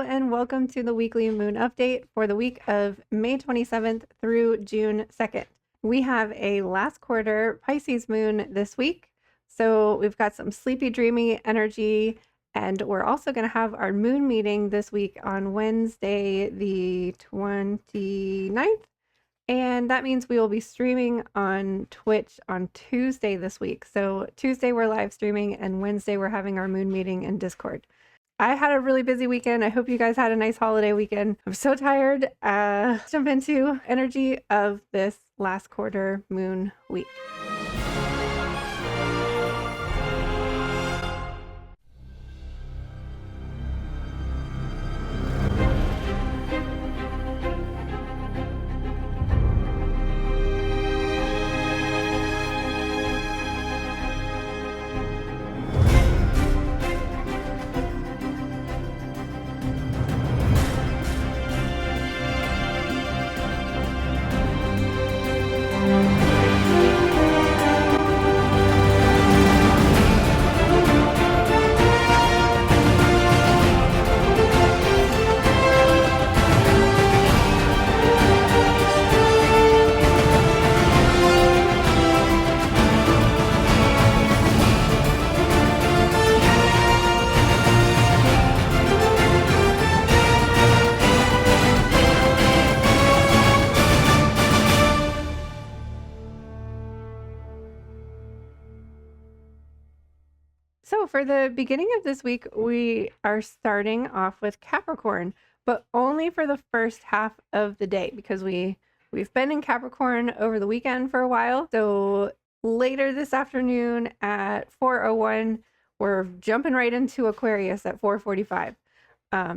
and welcome to the weekly moon update for the week of May 27th through June 2nd. We have a last quarter Pisces moon this week, so we've got some sleepy, dreamy energy, and we're also going to have our moon meeting this week on Wednesday, the 29th, and that means we will be streaming on Twitch on Tuesday this week. So Tuesday we're live streaming, and Wednesday we're having our moon meeting in Discord. I had a really busy weekend. I hope you guys had a nice holiday weekend. I'm so tired. Let's jump into energy of this last quarter moon week. So for the beginning of this week, we are starting off with Capricorn, but only for the first half of the day because we've been in Capricorn over the weekend for a while. So later this afternoon at 4:01, we're jumping right into Aquarius at 4:45.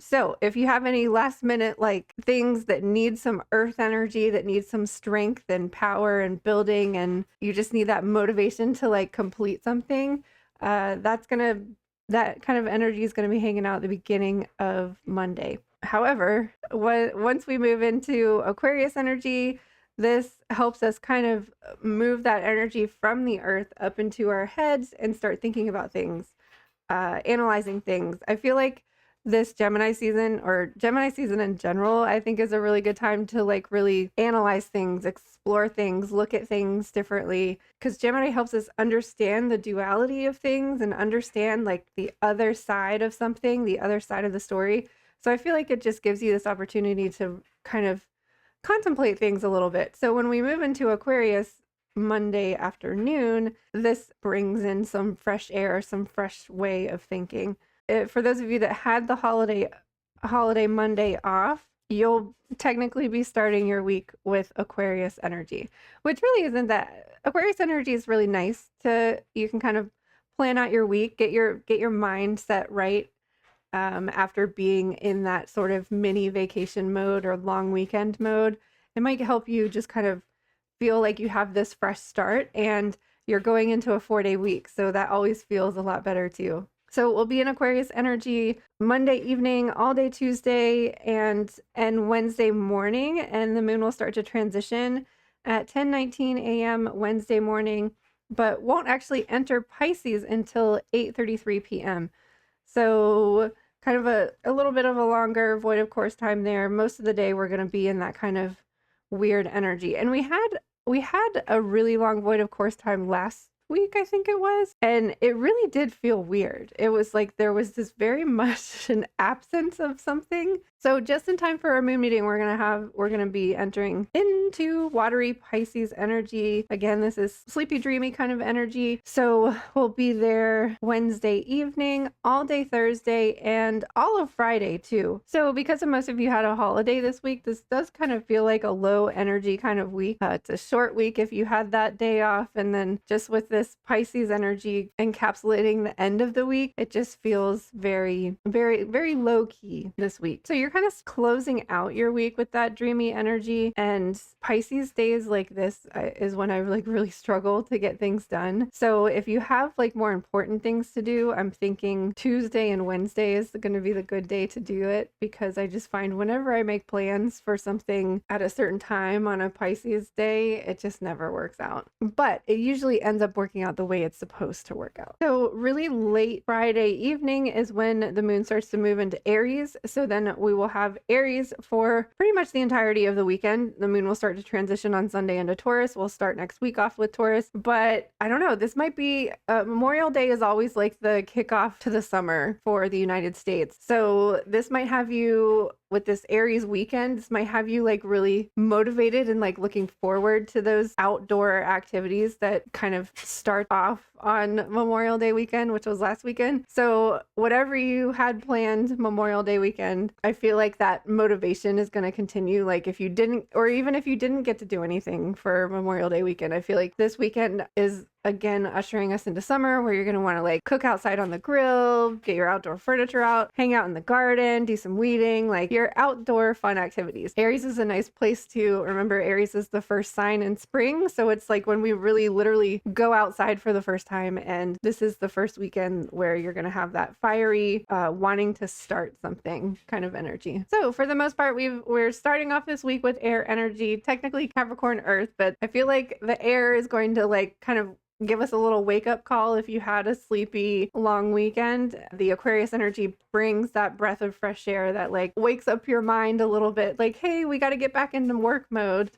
So if you have any last minute like things that need some earth energy, that need some strength and power and building, and you just need that motivation to like complete something, that kind of energy is going to be hanging out at the beginning of Monday. However, once we move into Aquarius energy, this helps us kind of move that energy from the earth up into our heads and start thinking about things, analyzing things. I feel like this Gemini season, or Gemini season in general, I think is a really good time to like really analyze things, explore things, look at things differently, because Gemini helps us understand the duality of things and understand like the other side of something, the other side of the story. So I feel like it just gives you this opportunity to kind of contemplate things a little bit. So when we move into Aquarius Monday afternoon, this brings in some fresh air, some fresh way of thinking. For those of you that had the holiday Monday off, you'll technically be starting your week with Aquarius energy, which really isn't that. Aquarius energy is really nice you can kind of plan out your week, get your mind set right after being in that sort of mini vacation mode or long weekend mode. It might help you just kind of feel like you have this fresh start and you're going into a 4-day week. So that always feels a lot better too. So we'll be in Aquarius energy Monday evening, all day Tuesday, and Wednesday morning, and the moon will start to transition at 10:19 a.m. Wednesday morning, but won't actually enter Pisces until 8:33 p.m. So kind of a little bit of a longer void of course time there. Most of the day we're going to be in that kind of weird energy. And we had a really long void of course time last week, I think it was, and it really did feel weird. It was like there was this very much an absence of something. So just in time for our moon meeting, we're gonna be entering into watery Pisces energy. Again, this is sleepy, dreamy kind of energy. So we'll be there Wednesday evening, all day Thursday, and all of Friday too. So because most of you had a holiday this week, this does kind of feel like a low energy kind of week. It's a short week if you had that day off, and then just with this Pisces energy encapsulating the end of the week, it just feels very, very, very low key this week. So you're kind of closing out your week with that dreamy energy, and Pisces days like this is when I like really struggle to get things done. So if you have like more important things to do, I'm thinking Tuesday and Wednesday is going to be the good day to do it, because I just find whenever I make plans for something at a certain time on a Pisces day, it just never works out. But it usually ends up working working out the way it's supposed to work out. So really late Friday evening is when the moon starts to move into Aries. So then we will have Aries for pretty much the entirety of the weekend. The moon will start to transition on Sunday into Taurus. We'll start next week off with Taurus, but I don't know. This might be Memorial Day is always like the kickoff to the summer for the United States. So this might have you with this Aries weekend, this might have you like really motivated and like looking forward to those outdoor activities that kind of start off on Memorial Day weekend, which was last weekend. So whatever you had planned Memorial Day weekend, I feel like that motivation is going to continue. Like if you didn't, or even if you didn't get to do anything for Memorial Day weekend, I feel like this weekend is again ushering us into summer, where you're going to want to like cook outside on the grill, get your outdoor furniture out, hang out in the garden, do some weeding, like your outdoor fun activities. Aries is a nice place to remember. Aries is the first sign in spring, so it's like when we really literally go outside for the first time, and this is the first weekend where you're going to have that fiery wanting to start something kind of energy. So for the most part, we're starting off this week with air energy, technically Capricorn Earth, but I feel like the air is going to like kind of give us a little wake up call if you had a sleepy long weekend. The Aquarius energy brings that breath of fresh air that like wakes up your mind a little bit, like, hey, we got to get back into work mode.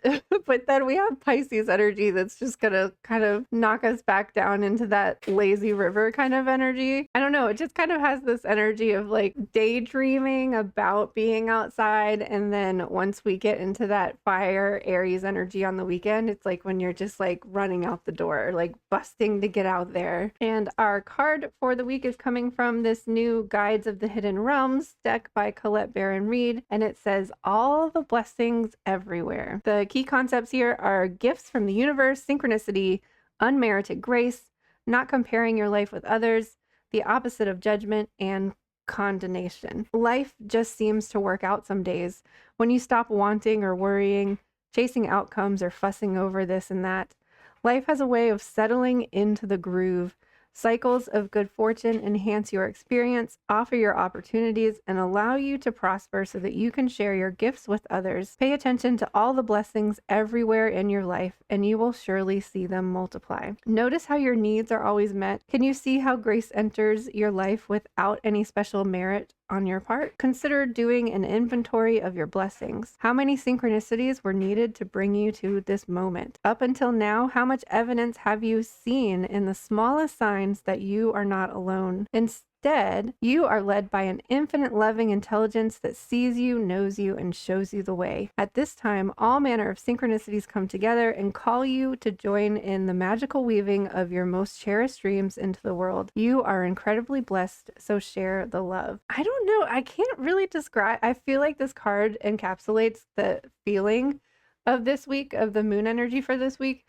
But then we have Pisces energy that's just gonna kind of knock us back down into that lazy river kind of energy. I don't know, it just kind of has this energy of like daydreaming about being outside, and then once we get into that fire Aries energy on the weekend, it's like when you're just like running out the door, like busting to get out there. And our card for the week is coming from this new Guides of the Hidden Realms deck by Colette Baron Reed, and it says all the blessings everywhere. The key concepts here are gifts from the universe, synchronicity, unmerited grace, not comparing your life with others, the opposite of judgment, and condemnation. Life just seems to work out some days when you stop wanting or worrying, chasing outcomes, or fussing over this and that. Life has a way of settling into the groove. Cycles of good fortune enhance your experience, offer your opportunities, and allow you to prosper so that you can share your gifts with others. Pay attention to all the blessings everywhere in your life, and you will surely see them multiply. Notice how your needs are always met. Can you see how grace enters your life without any special merit on your part? Consider doing an inventory of your blessings. How many synchronicities were needed to bring you to this moment? Up until now, how much evidence have you seen in the smallest signs that you are not alone? Instead, you are led by an infinite loving intelligence that sees you, knows you, and shows you the way. At this time, all manner of synchronicities come together and call you to join in the magical weaving of your most cherished dreams into the world. You are incredibly blessed, so share the love. I don't know. I can't really describe. I feel like this card encapsulates the feeling of this week, of the moon energy for this week.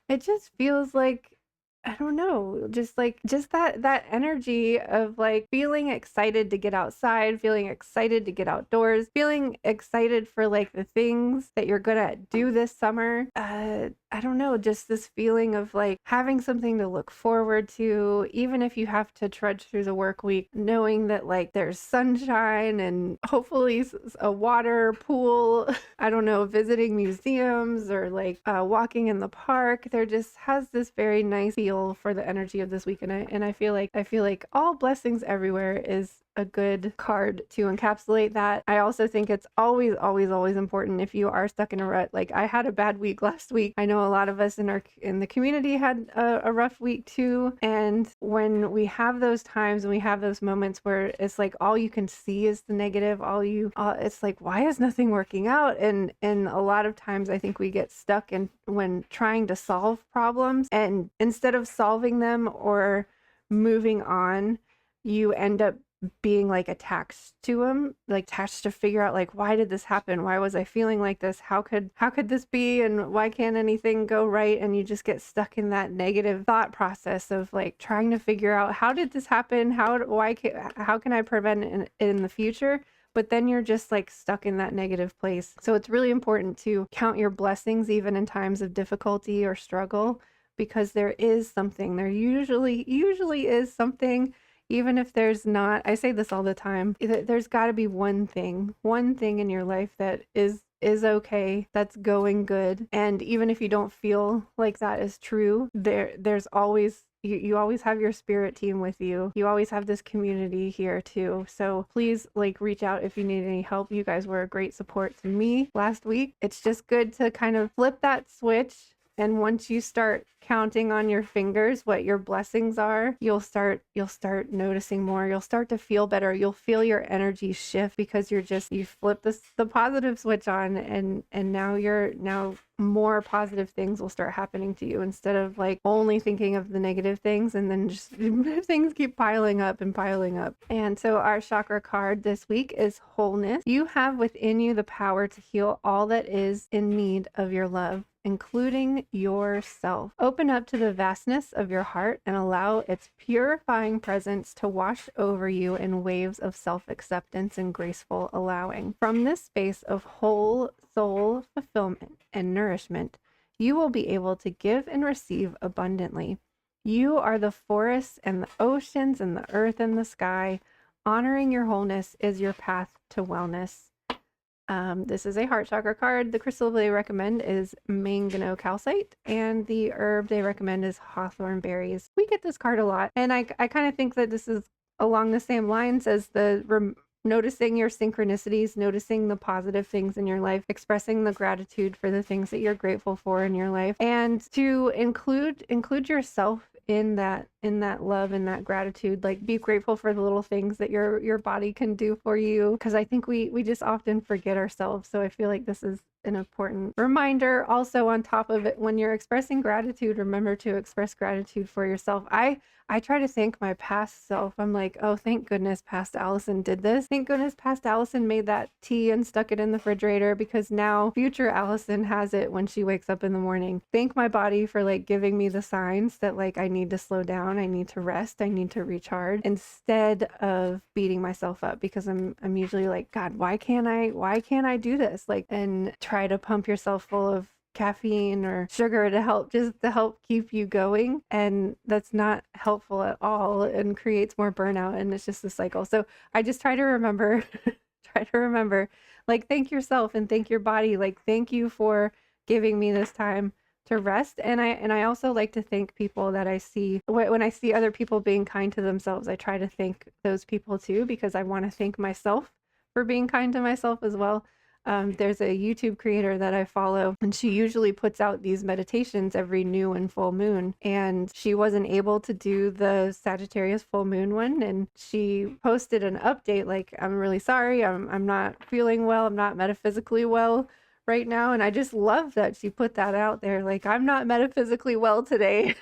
It just feels like, I don't know, just that energy of like feeling excited to get outside, feeling excited to get outdoors, feeling excited for like the things that you're gonna do this summer. I don't know, just this feeling of like having something to look forward to, even if you have to trudge through the work week, knowing that like there's sunshine and hopefully a water pool. I don't know, visiting museums or like walking in the park. There just has this very nice feel for the energy of this week, and I feel like all blessings everywhere is a good card to encapsulate that. I also think it's always important if you are stuck in a rut. Like I had a bad week last week. I know a lot of us in the community had a rough week too. And when we have those times and we have those moments where it's like all you can see is the negative, it's like, why is nothing working out? And a lot of times I think we get stuck in when trying to solve problems, and instead of solving them or moving on, you end up being like attached to them, like attached to figure out like, why did this happen? Why was I feeling like this? How could this be? And why can't anything go right? And you just get stuck in that negative thought process of like trying to figure out, how did this happen? How can I prevent it in the future? But then you're just like stuck in that negative place. So it's really important to count your blessings even in times of difficulty or struggle, because there usually is something. Even if there's not, I say this all the time, there's got to be one thing in your life that is is okay, that's going good. And even if you don't feel like that is true, there's always you always have your spirit team with you. You always have this community here too. So please like reach out if you need any help. You guys were a great support to me last week. It's just good to kind of flip that switch. And once you start counting on your fingers what your blessings are, you'll start noticing more. You'll start to feel better. You'll feel your energy shift because you flip the positive switch on, and now more positive things will start happening to you instead of like only thinking of the negative things, and then just things keep piling up and piling up. And so our chakra card this week is wholeness. You have within you the power to heal all that is in need of your love, including yourself. Open up to the vastness of your heart and allow its purifying presence to wash over you in waves of self-acceptance and graceful allowing. From this space of whole soul fulfillment and nourishment, you will be able to give and receive abundantly. You are the forests and the oceans and the earth and the sky. Honoring your wholeness is your path to wellness. This is a heart chakra card. The crystal they recommend is manganese calcite, and the herb they recommend is hawthorn berries. We get this card a lot, and I kind of think that this is along the same lines as noticing your synchronicities, noticing the positive things in your life, expressing the gratitude for the things that you're grateful for in your life, and to include yourself in that love and that gratitude. Like, be grateful for the little things that your body can do for you, because I think we just often forget ourselves. So I feel like this is an important reminder. Also, on top of it, when you're expressing gratitude, remember to express gratitude for yourself. I try to thank my past self. I'm like, oh, thank goodness past Allison did this. Thank goodness past Allison made that tea and stuck it in the refrigerator, because now future Allison has it when she wakes up in the morning. Thank my body for like giving me the signs that like I need to slow down, I need to rest, I need to recharge, instead of beating myself up, because I'm usually like, God, why can't I do this? Like, and try to pump yourself full of caffeine or sugar to help keep you going, and that's not helpful at all and creates more burnout, and it's just a cycle. So I just try to remember like, thank yourself and thank your body. Like, thank you for giving me this time to rest. And I also like to thank people that I see. When I see other people being kind to themselves, I try to thank those people too, because I want to thank myself for being kind to myself as well. There's a YouTube creator that I follow, and she usually puts out these meditations every new and full moon, and she wasn't able to do the Sagittarius full moon one, and she posted an update like, I'm really sorry, I'm not feeling well, I'm not metaphysically well right now. And I just love that she put that out there, like, I'm not metaphysically well today.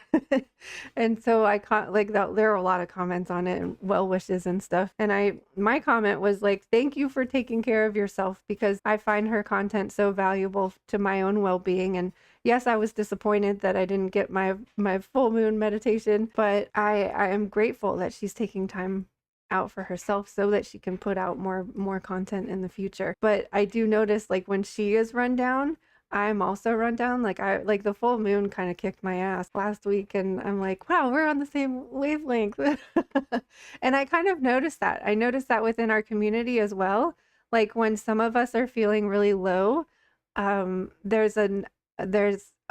And so I like that there are a lot of comments on it and well wishes and stuff, and my comment was like, thank you for taking care of yourself, because I find her content so valuable to my own well-being. And yes, I was disappointed that I didn't get my full moon meditation, but I am grateful that she's taking time out for herself so that she can put out more content in the future. But I do notice, like, when she is run down, I'm also run down. Like, the full moon kind of kicked my ass last week, and I'm like, wow, we're on the same wavelength. And I kind of noticed that. I noticed that within our community as well. Like, when some of us are feeling really low, there's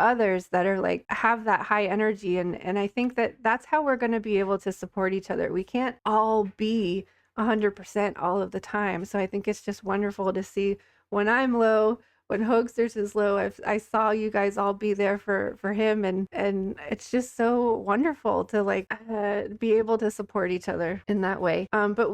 others that are like, have that high energy, and I think that that's how we're going to be able to support each other. We can't all be 100% all of the time. So I think it's just wonderful to see when I'm low, when Hoagsters is low, I saw you guys all be there for him, and it's just so wonderful to like be able to support each other in that way. But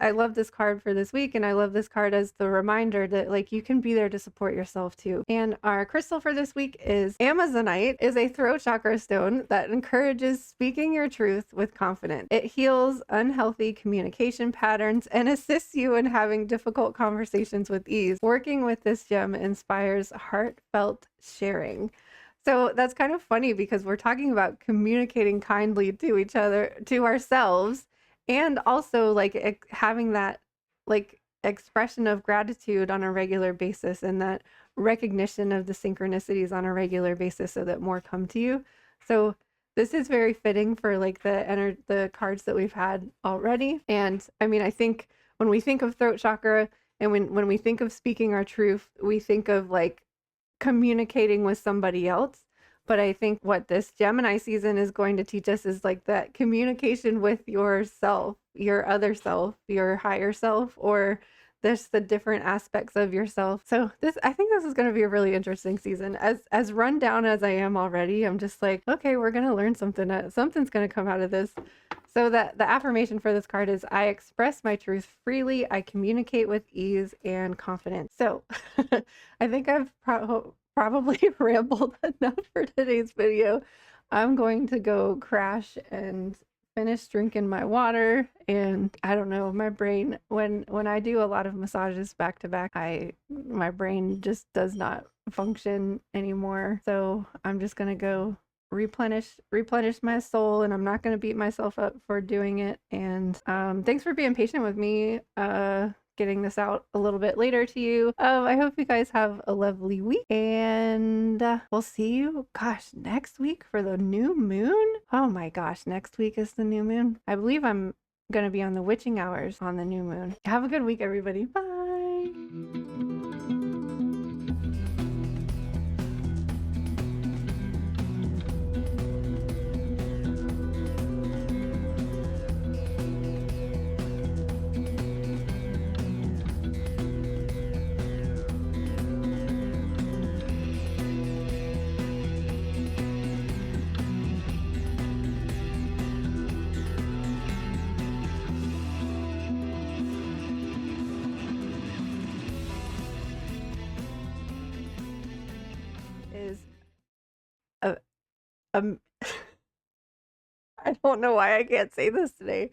I love this card for this week, and I love this card as the reminder that like you can be there to support yourself too. And our crystal for this week is Amazonite. Is a throat chakra stone that encourages speaking your truth with confidence. It heals unhealthy communication patterns and assists you in having difficult conversations with ease. Working with this gem inspires heartfelt sharing. So that's kind of funny, because we're talking about communicating kindly to each other, to ourselves, and also like having that like expression of gratitude on a regular basis, and that recognition of the synchronicities on a regular basis, so that more come to you. So this is very fitting for like the cards that we've had already. And I mean, I think when we think of throat chakra, And when we think of speaking our truth, we think of like communicating with somebody else. But I think what this Gemini season is going to teach us is like that communication with yourself, your other self, your higher self, or there's the different aspects of yourself. So I think this is going to be a really interesting season. As run down as I am already, I'm just like, okay, we're going to learn something. Something's going to come out of this. So that the affirmation for this card is I express my truth freely, I communicate with ease and confidence. So I think I've probably rambled enough for today's video. I'm going to go crash and finish drinking my water. And I don't know, my brain, when I do a lot of massages back to back, my brain just does not function anymore. So I'm just gonna go replenish my soul, and I'm not going to beat myself up for doing it. And thanks for being patient with me getting this out a little bit later to you. I hope you guys have a lovely week, and we'll see you next week for the new moon. Oh my gosh, next week is the new moon. I believe I'm gonna be on the witching hours on the new moon. Have a good week, everybody. Bye. Is a I don't know why I can't say this today.